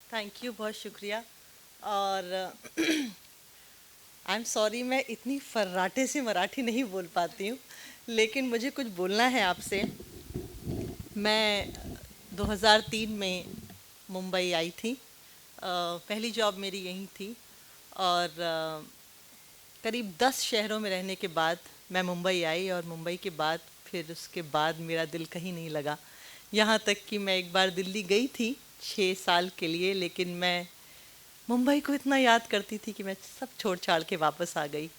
Thank you, बहुत शुक्रिया। और आई एम सॉरी, मैं इतनी फर्राटे से मराठी नहीं बोल पाती हूँ, लेकिन मुझे कुछ बोलना है आपसे। मैं 2003 में मुंबई आई थी। पहली जॉब मेरी यहीं थी। और करीब 10 शहरों में रहने के बाद मैं मुंबई आई, और मुंबई के बाद फिर उसके बाद मेरा दिल कहीं नहीं लगा। यहाँ तक कि मैं एक बार दिल्ली गई थी 6 साल के लिए, लेकिन मैं मुंबई को इतना याद करती थी कि मैं सब छोड़ छाड़ के वापस आ गई।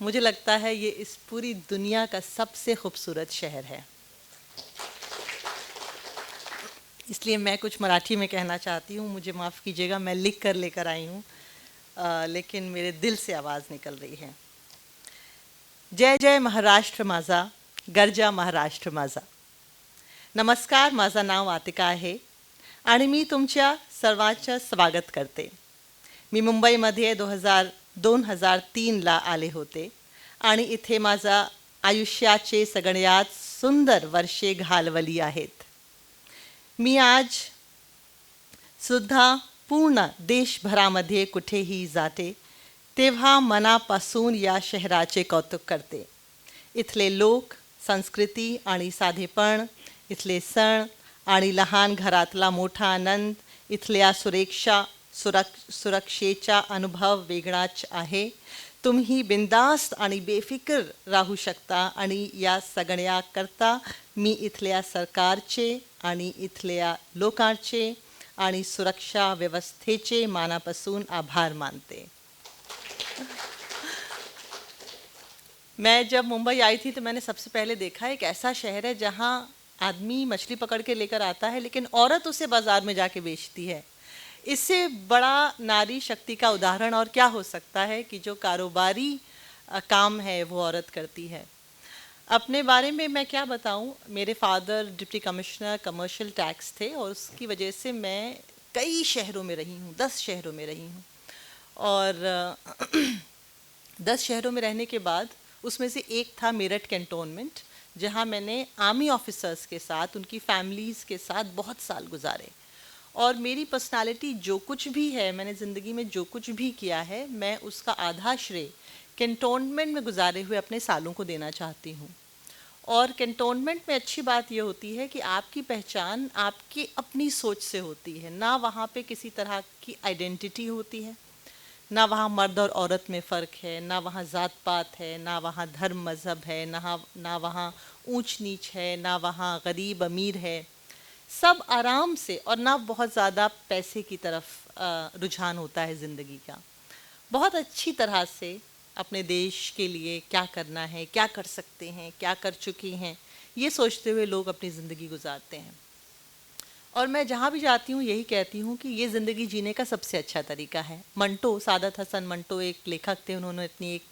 मुझे लगता है ये इस पूरी दुनिया का सबसे खूबसूरत शहर है। इसलिए मैं कुछ मराठी में कहना चाहती हूँ, मुझे माफ़ कीजिएगा, मैं लिख कर लेकर आई हूँ, लेकिन मेरे दिल से आवाज़ निकल रही है। जय जय महाराष्ट्र माझा, गर्जा महाराष्ट्र माझा। नमस्कार, माझं नाव आतिका आहे आणि मी तुमच्या सर्वांचं स्वागत करते. मी मुंबईमध्ये 2003ला आले होते आणि इथे माझा आयुष्याचे सगळ्यात सुंदर वर्षे घालवली आहेत. मी आज सुद्धा पूर्ण देशभरामध्ये कुठेही जाते तेव्हा मनापासून या शहराचे कौतुक करते. इथले लोक, संस्कृती आणि साधेपण, इथले सण आणि लहान घरातला मोठा आनंद, इथल्या सुरक्षेचा अनुभव वेगळाच आहे. तुम्ही बिनधास्त आणि बेफिकर राहू शकता, आणि या सगळ्याकरता मी इथल्या सरकारचे आणि इथल्या लोकांचे आणि सुरक्षा व्यवस्थेचे मनापासून आभार मानते. मैं जब मुंबई आई थी तो मैंने सबसे पहले देखा एक ऐसा शहर है जहाँ आदमी मछली पकड़ के लेकर आता है, लेकिन औरत उसे बाजार में जाके बेचती है। इससे बड़ा नारी शक्ति का उदाहरण और क्या हो सकता है कि जो कारोबारी काम है वो औरत करती है। अपने बारे में मैं क्या बताऊं, मेरे father deputy commissioner commercial tax थे, और उसकी वजह से मैं कई शहरों में रही हूँ, 10 शहरों में रही हूँ। और 10 शहरों में रहने के बाद उसमें से एक था मेरठ कैंटोनमेंट, जहाँ मैंने आर्मी ऑफिसर्स के साथ, उनकी फैमिलीज़ के साथ बहुत साल गुजारे। और मेरी पर्सनालिटी जो कुछ भी है, मैंने ज़िंदगी में जो कुछ भी किया है, मैं उसका आधा श्रेय कैंटोनमेंट में गुजारे हुए अपने सालों को देना चाहती हूँ। और कैंटोनमेंट में अच्छी बात ये होती है कि आपकी पहचान आपकी अपनी सोच से होती है, ना वहाँ पे किसी तरह की आइडेंटिटी होती है, ना वहाँ मर्द और औरत में फ़र्क है, ना वहाँ ज़ात पात है, ना वहाँ धर्म मज़हब है, ना वहाँ ऊंच नीच है, ना वहाँ गरीब अमीर है। सब आराम से, और ना बहुत ज़्यादा पैसे की तरफ रुझान होता है ज़िंदगी का। बहुत अच्छी तरह से अपने देश के लिए क्या करना है, क्या कर सकते हैं, क्या कर चुके हैं, ये सोचते हुए लोग अपनी ज़िंदगी गुजारते हैं। और मैं जहाँ भी जाती हूँ यही कहती हूँ कि ये ज़िंदगी जीने का सबसे अच्छा तरीका है। मंटो, सादत हसन मंटो एक लेखक थे, उन्होंने अपनी एक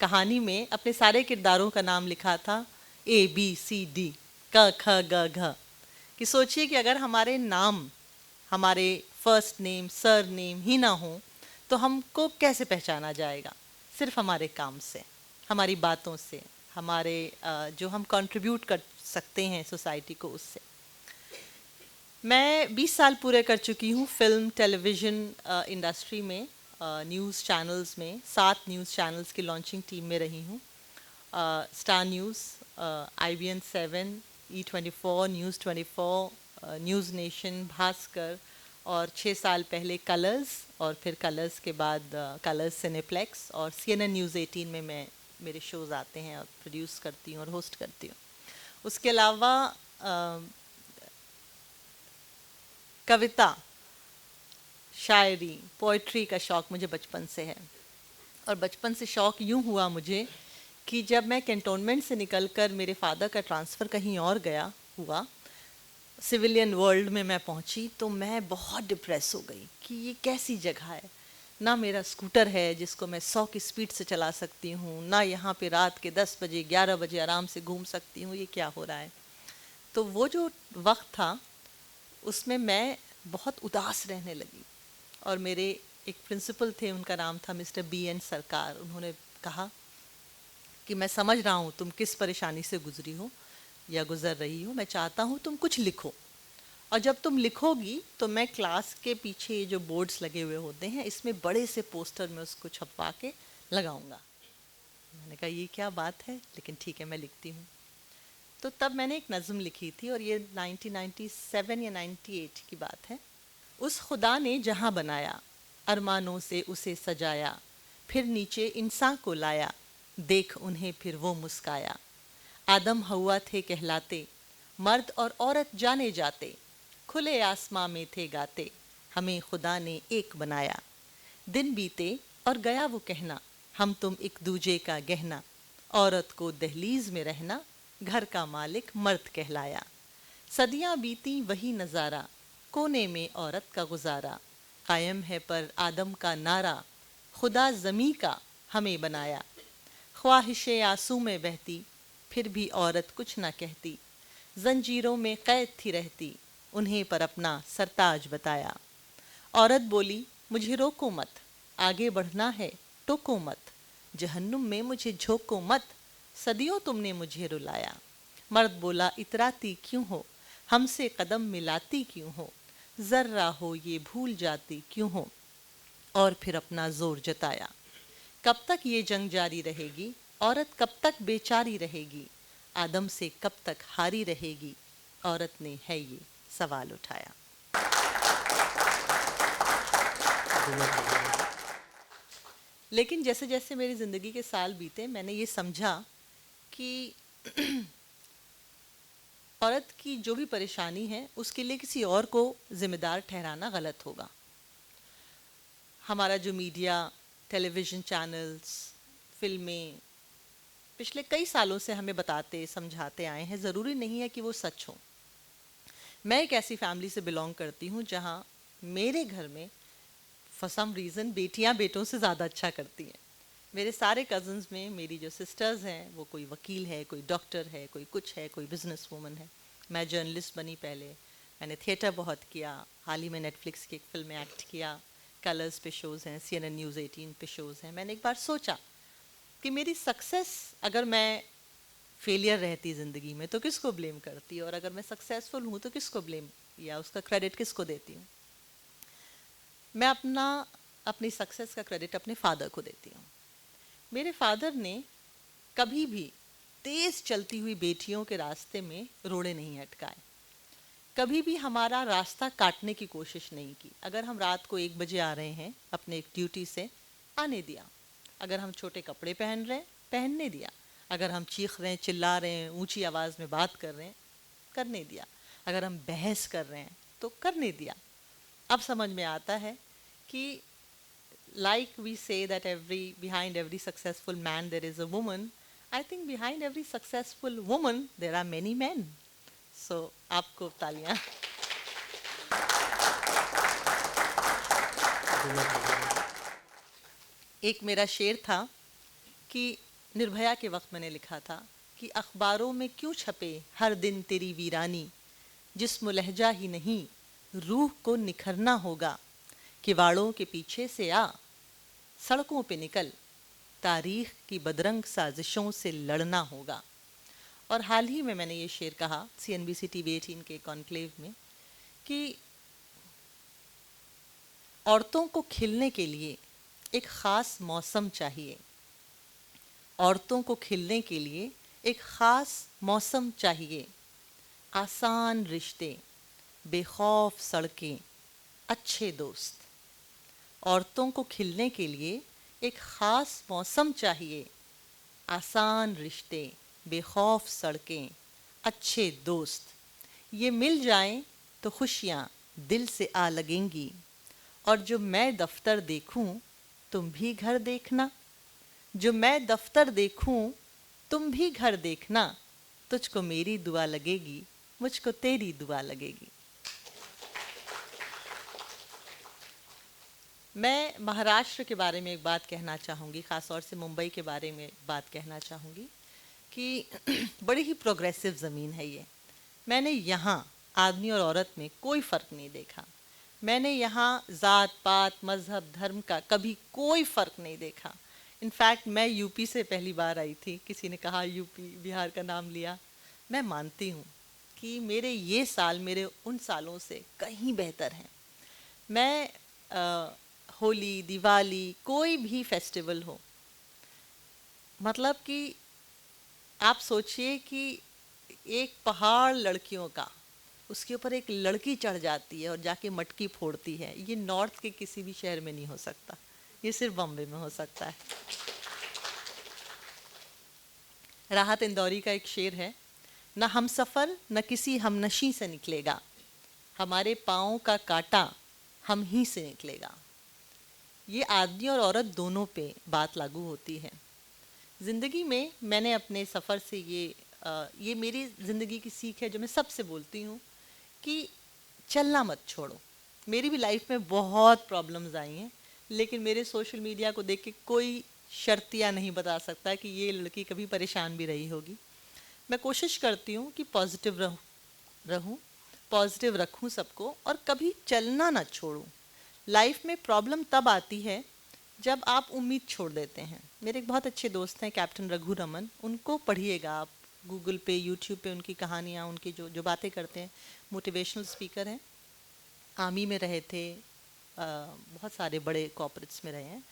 कहानी में अपने सारे किरदारों का नाम लिखा था ABCD, क ख ग घ। कि सोचिए कि अगर हमारे नाम, हमारे फर्स्ट नेम, सर नेम ही ना हो तो हमको कैसे पहचाना जाएगा? सिर्फ हमारे काम से, हमारी बातों से, हमारे जो हम कंट्रीब्यूट कर सकते हैं सोसाइटी को, उससे। मैं 20 साल पूरे कर चुकी हूँ फिल्म टेलीविज़न इंडस्ट्री में। न्यूज़ चैनल्स में 7 न्यूज़ चैनल्स की लॉन्चिंग टीम में रही हूँ। Star news, IBN 7, E24, news 24, news nation, Bhaskar, और 6 साल पहले कलर्स, और फिर कलर्स के बाद कलर्स सिनेप्लेक्स, और CNN न्यूज़ 18 में मेरे शोज़ आते हैं, और प्रोड्यूस करती हूँ और होस्ट करती हूँ। उसके अलावा कविता, शायरी, पोइट्री का शौक़ मुझे बचपन से है। और बचपन से शौक़ यूँ हुआ मुझे कि जब मैं कैंटोनमेंट से निकलकर मेरे फादर का ट्रांसफ़र कहीं और हुआ, सिविलियन वर्ल्ड में मैं पहुंची, तो मैं बहुत डिप्रेस हो गई कि ये कैसी जगह है। ना मेरा स्कूटर है जिसको मैं 100 की स्पीड से चला सकती हूँ, ना यहाँ पे रात के 10 बजे 11 बजे आराम से घूम सकती हूँ, ये क्या हो रहा है। तो वो जो वक्त था उसमें मैं बहुत उदास रहने लगी। और मेरे एक प्रिंसिपल थे, उनका नाम था मिस्टर BN सरकार। उन्होंने कहा कि मैं समझ रहा हूँ तुम किस परेशानी से गुजरी हो या गुजर रही हो, मैं चाहता हूँ तुम कुछ लिखो। और जब तुम लिखोगी तो मैं क्लास के पीछे जो बोर्ड्स लगे हुए होते हैं इसमें बड़े से पोस्टर में उसको छपवा के लगाऊंगा। मैंने कहा ये क्या बात है, लेकिन ठीक है मैं लिखती हूँ। तो तब मैंने एक नज़म लिखी थी और ये 1997 या 98 की बात है। उस खुदा ने जहाँ बनाया, अरमानों से उसे सजाया, फिर नीचे इंसान को लाया, देख उन्हें फिर वो मुस्काया। आदम हवा थे कहलाते, मर्द और औरत जाने जाते, खुले आसमां में थे गाते, हमें खुदा ने एक बनाया। दिन बीते और गया वो कहना, हम तुम एक दूजे का गहना, औरत को दहलीज में रहना, घर का मालिक मर्द कहलाया। सदियां बीती वही नज़ारा, कोने में औरत का गुजारा, कायम है पर आदम का नारा, खुदा ज़मी का हमें बनाया। ख्वाहिशें आंसू में बहती, फिर भी औरत कुछ न कहती, जंजीरों में कैद थी रहती, उन्हें पर अपना सरताज बताया। औरत बोली मुझे रोको मत, आगे बढ़ना है टोको मत, जहन्नुम में मुझे झोंको मत, सदियों तुमने मुझे रुलाया। मर्द बोला इतराती क्यों हो, हमसे कदम मिलाती क्यों हो, जर्रा हो ये भूल जाती क्यों हो, और फिर अपना जोर जताया। कब तक ये जंग जारी रहेगी, औरत कब तक बेचारी रहेगी, आदम से कब तक हारी रहेगी, औरत ने है ये सवाल उठाया। लेकिन जैसे जैसे मेरी ज़िंदगी के साल बीते मैंने ये समझा कि औरत की जो भी परेशानी है उसके लिए किसी और को जिम्मेदार ठहराना गलत होगा। हमारा जो मीडिया, टेलीविज़न चैनल्स, फिल्में पिछले कई सालों से हमें बताते समझाते आए हैं, ज़रूरी नहीं है कि वो सच हो। मैं एक ऐसी फैमिली से बिलोंग करती हूँ जहाँ मेरे घर में फॉर सम रीज़न बेटियाँ बेटों से ज़्यादा अच्छा करती हैं। मेरे सारे कज़न्स में मेरी जो सिस्टर्स हैं वो कोई वकील है, कोई डॉक्टर है, कोई कुछ है, कोई बिजनेस वूमन है। मैं जर्नलिस्ट बनी पहले, मैंने थिएटर बहुत किया, हाल ही में नेटफ्लिक्स की एक फिल्म में एक्ट किया, कलर्स पे शोज़ हैं, CNN न्यूज़ 18 पे शोज़ हैं। मैंने एक बार सोचा कि मेरी सक्सेस अगर मैं फेलियर रहती ज़िंदगी में तो किसको ब्लेम करती, और अगर मैं सक्सेसफुल हूँ तो किसको ब्लेम या उसका क्रेडिट किसको देती हूँ। मैं अपनी सक्सेस का क्रेडिट अपने फादर को देती हूँ। मेरे फादर ने कभी भी तेज़ चलती हुई बेटियों के रास्ते में रोड़े नहीं अटकाए, कभी भी हमारा रास्ता काटने की कोशिश नहीं की। अगर हम रात को 1 बजे आ रहे हैं अपने एक ड्यूटी से, आने दिया। अगर हम छोटे कपड़े पहन रहे हैं, पहनने दिया। अगर हम चीख रहे हैं, चिल्ला रहे हैं, ऊंची आवाज़ में बात कर रहे हैं, करने दिया। अगर हम बहस कर रहे हैं तो करने दिया। अब समझ में आता है कि like we say that behind every successful man there is a woman, I think behind every successful woman there are many men. So आपको तालियां। एक मेरा शेर था कि निर्भया के वक्त मैंने लिखा था कि अखबारों में क्यों छपे हर दिन तेरी वीरानी, जिस्म लहजा ही नहीं रूह को निखरना होगा, किवाड़ों के पीछे से आ सड़कों पे निकल, तारीख की बदरंग साजिशों से लड़ना होगा। और हाल ही में मैंने ये शेर कहा CNBC TV 18 के कॉन्क्लेव में कि औरतों को खिलने के लिए एक ख़ास मौसम चाहिए, औरतों को खिलने के लिए एक ख़ास मौसम चाहिए, आसान रिश्ते, बेखौफ सड़कें, अच्छे दोस्त। औरतों को खिलने के लिए एक ख़ास मौसम चाहिए, आसान रिश्ते, बेखौफ सड़कें, अच्छे दोस्त। ये मिल जाएं तो खुशियाँ दिल से आ लगेंगी, और जो मैं दफ्तर देखूं तुम भी घर देखना, जो मैं दफ्तर देखूं तुम भी घर देखना, तुझको मेरी दुआ लगेगी, मुझको तेरी दुआ लगेगी। मैं महाराष्ट्र के बारे में एक बात कहना चाहूँगी, ख़ास तौर से मुंबई के बारे में बात कहना चाहूँगी कि बड़ी ही प्रोग्रेसिव ज़मीन है ये। मैंने यहाँ आदमी और औरत में कोई फ़र्क नहीं देखा। मैंने यहाँ ज़ात पात मज़हब धर्म का कभी कोई फ़र्क नहीं देखा। इनफैक्ट मैं यूपी से पहली बार आई थी, किसी ने कहा यूपी बिहार का नाम लिया। मैं मानती हूँ कि मेरे ये साल मेरे उन सालों से कहीं बेहतर हैं। मैं होली, दिवाली, कोई भी फेस्टिवल हो, मतलब कि आप सोचिए कि एक पहाड़ लड़कियों का, उसके ऊपर एक लड़की चढ़ जाती है और जाके मटकी फोड़ती है, ये नॉर्थ के किसी भी शहर में नहीं हो सकता, ये सिर्फ बॉम्बे में हो सकता है। राहत इंदौरी का एक शेर है, न हम सफ़र न किसी हमनशी से निकलेगा, हमारे पाँव का कांटा हम ही से निकलेगा। ये आदमी और औरत दोनों पे बात लागू होती है। ज़िंदगी में मैंने अपने सफ़र से ये मेरी ज़िंदगी की सीख है जो मैं सबसे बोलती हूँ कि चलना मत छोड़ो। मेरी भी लाइफ में बहुत प्रॉब्लम्स आई हैं, लेकिन मेरे सोशल मीडिया को देख के कोई शर्तिया नहीं बता सकता कि ये लड़की कभी परेशान भी रही होगी। मैं कोशिश करती हूँ कि पॉजिटिव रहूँ, पॉजिटिव रखूँ सबको, और कभी चलना ना छोड़ूँ। लाइफ में प्रॉब्लम तब आती है जब आप उम्मीद छोड़ देते हैं। मेरे एक बहुत अच्छे दोस्त हैं कैप्टन रघु रमन, उनको पढ़िएगा आप, गूगल पे, यूट्यूब पे उनकी कहानियाँ, उनकी जो जो बातें करते हैं। मोटिवेशनल स्पीकर हैं, आर्मी में रहे थे, बहुत सारे बड़े कॉर्पोरेट्स में रहे हैं।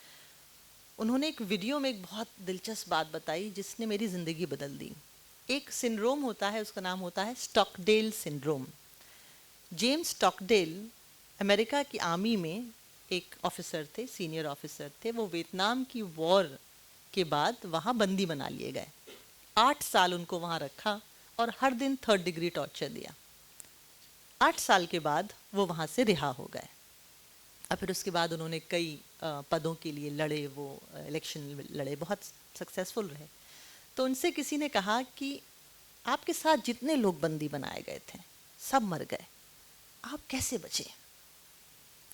उन्होंने एक वीडियो में एक बहुत दिलचस्प बात बताई जिसने मेरी ज़िंदगी बदल दी। एक सिंड्रोम होता है, उसका नाम होता है Stockdale syndrome. James Stockdale America की आर्मी में एक ऑफिसर थे, सीनियर ऑफिसर थे। वो वियतनाम की वॉर के बाद वहाँ बंदी बना लिए गए। 8 साल उनको वहाँ रखा और हर दिन 3rd डिग्री टॉर्चर दिया। 8 साल के बाद वो वहाँ से रिहा हो गए और फिर उसके बाद उन्होंने कई पदों के लिए लड़े, वो इलेक्शन लड़े, बहुत सक्सेसफुल रहे। तो उनसे किसी ने कहा कि आपके साथ जितने लोग बंदी बनाए गए थे सब मर गए, आप कैसे बचे?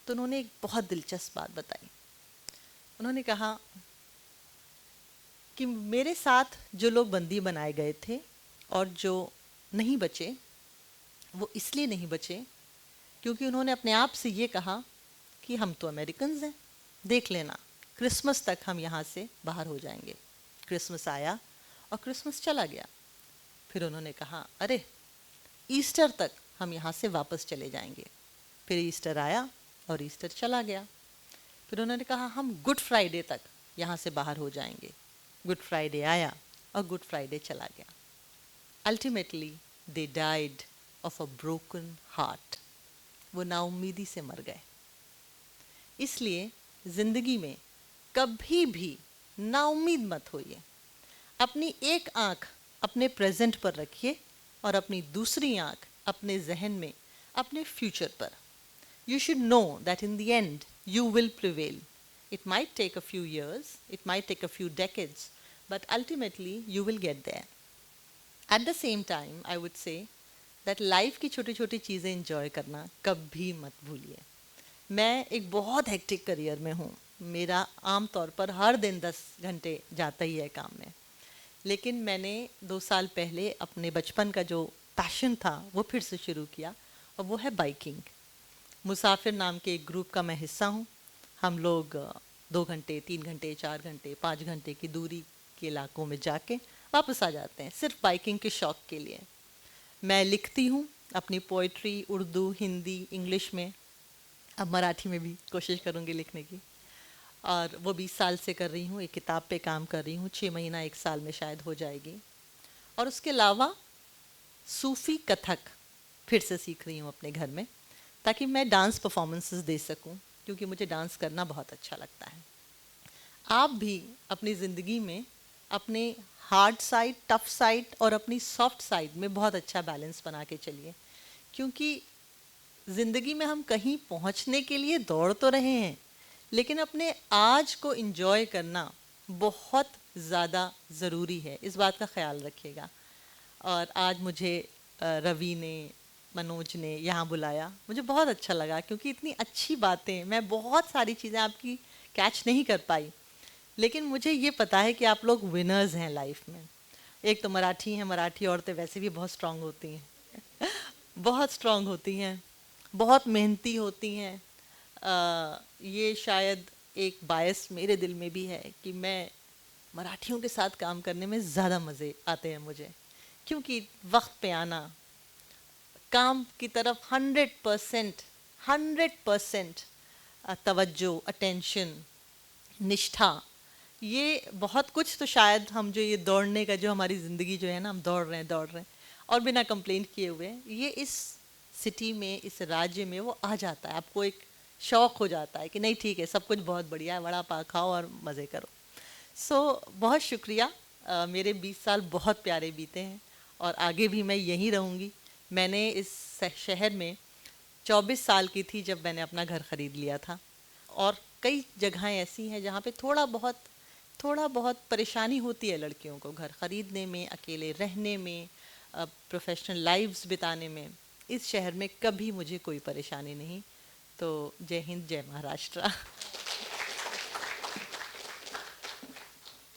तो उन्होंने एक बहुत दिलचस्प बात बताई। उन्होंने कहा कि मेरे साथ जो लोग बंदी बनाए गए थे और जो नहीं बचे, वो इसलिए नहीं बचे क्योंकि उन्होंने अपने आप से ये कहा कि हम तो अमेरिकन्स हैं, देख लेना क्रिसमस तक हम यहाँ से बाहर हो जाएंगे। क्रिसमस आया और क्रिसमस चला गया। फिर उन्होंने कहा अरे ईस्टर तक हम यहाँ से वापस चले जाएंगे। फिर ईस्टर आया और ईस्टर चला गया। फिर उन्होंने कहा हम गुड फ्राइडे तक यहाँ से बाहर हो जाएंगे। गुड फ्राइडे आया और गुड फ्राइडे चला गया। Ultimately they died of a broken heart. वो नाउम्मीदी से मर गए। इसलिए ज़िंदगी में कभी भी नाउम्मीद मत होइए। अपनी एक आँख अपने प्रेजेंट पर रखिए और अपनी दूसरी आँख अपने जहन में अपने फ्यूचर पर। You should know that in the end you will prevail. It might take a few years, it might take a few decades, but ultimately you will get there. At the same time, I would say that life की छोटी छोटी चीज़ें enjoy करना कभी मत भूलिए। मैं एक बहुत हेक्टिक करियर में हूँ, मेरा आम तौर पर हर दिन 10 घंटे जाता ही है काम में, लेकिन मैंने 2 साल पहले अपने बचपन का जो पैशन था वो फिर से शुरू किया, और वो है बाइकिंग। मुसाफिर नाम के एक ग्रुप का मैं हिस्सा हूँ। हम लोग 2 घंटे, 3 घंटे, 4 घंटे, 5 घंटे की दूरी के इलाकों में जाके वापस आ जाते हैं, सिर्फ बाइकिंग के शौक़ के लिए। मैं लिखती हूँ अपनी पोइट्री उर्दू, हिंदी, इंग्लिश में, अब मराठी में भी कोशिश करूँगी लिखने की, और वो 20 साल से कर रही हूँ। एक किताब पे काम कर रही हूँ, 6 महीना 1 साल में शायद हो जाएगी। और उसके अलावा सूफ़ी कथक फिर से सीख रही हूँ अपने घर में, ताकि मैं डांस परफॉर्मेंसेस दे सकूं, क्योंकि मुझे डांस करना बहुत अच्छा लगता है। आप भी अपनी ज़िंदगी में अपने हार्ड साइड, टफ साइड और अपनी सॉफ्ट साइड में बहुत अच्छा बैलेंस बना के चलिए, क्योंकि ज़िंदगी में हम कहीं पहुंचने के लिए दौड़ तो रहे हैं, लेकिन अपने आज को एंजॉय करना बहुत ज़्यादा ज़रूरी है। इस बात का ख्याल रखिएगा। और आज मुझे रवि ने, मनोज ने यहाँ बुलाया, मुझे बहुत अच्छा लगा, क्योंकि इतनी अच्छी बातें, मैं बहुत सारी चीज़ें आपकी कैच नहीं कर पाई, लेकिन मुझे ये पता है कि आप लोग विनर्स हैं लाइफ में। एक तो मराठी हैं, मराठी औरतें वैसे भी बहुत स्ट्रांग होती हैं बहुत स्ट्रांग होती हैं, बहुत मेहनती होती हैं। ये शायद एक बायस मेरे दिल में भी है कि मैं मराठियों के साथ काम करने में ज़्यादा मज़े आते हैं मुझे, क्योंकि वक्त पे आना काम की तरफ 100% तवज्जो, अटेंशन, निष्ठा, ये बहुत कुछ तो शायद हम जो ये दौड़ने का जो हमारी ज़िंदगी जो है ना, हम दौड़ रहे हैं और बिना कंप्लेंट किए हुए, ये इस सिटी में, इस राज्य में वो आ जाता है। आपको एक शौक हो जाता है कि नहीं ठीक है, सब कुछ बहुत बढ़िया है, वड़ा पाव खाओ और मज़े करो। बहुत शुक्रिया। मेरे 20 साल बहुत प्यारे बीते हैं और आगे भी मैं यहीं रहूँगी। मैंने इस शहर में 24 साल की थी जब मैंने अपना घर ख़रीद लिया था, और कई जगहें ऐसी हैं जहाँ पे थोड़ा बहुत परेशानी होती है लड़कियों को घर ख़रीदने में, अकेले रहने में, प्रोफेशनल लाइव्स बिताने में। इस शहर में कभी मुझे कोई परेशानी नहीं। तो जय हिंद, जय महाराष्ट्र।